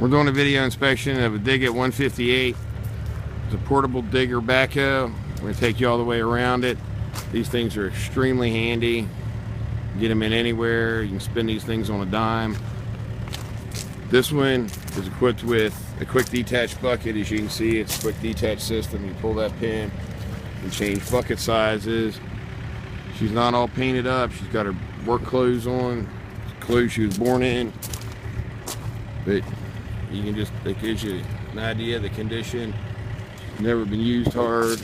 We're doing a video inspection of a Dig at 158. It's a portable digger backhoe. We're going to take you all the way around it. These things are extremely handy. Get them in anywhere. You can spin these things on a dime. This one is equipped with a quick detach bucket. As you can see, it's a quick detach system. You pull that pin and change bucket sizes. She's not all painted up. She's got her work clothes on, clothes she was born in. But you can just, that gives you an idea of the condition. Never been used hard.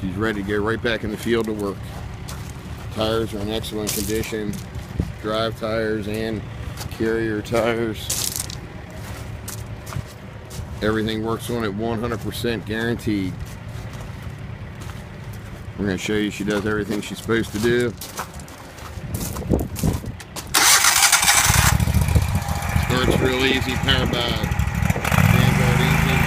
She's ready to go right back in the field to work. Tires are in excellent condition. Drive tires and carrier tires. Everything works on it 100% guaranteed. We're going to show you she does everything she's supposed to do. Starts real easy, power by Vanguard engine.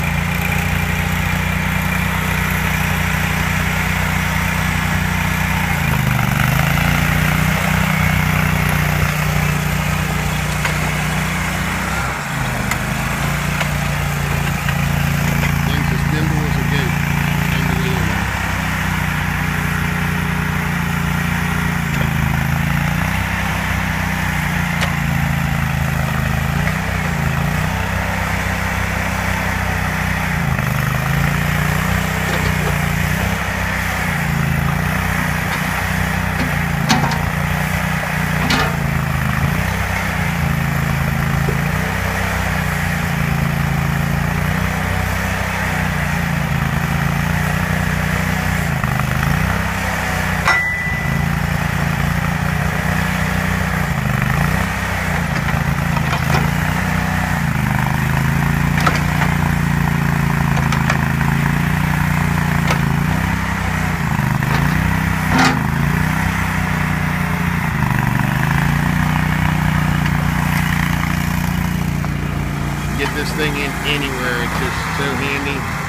Things as nimble as a goat. Unbelievable. Get this thing in anywhere. It's just so handy.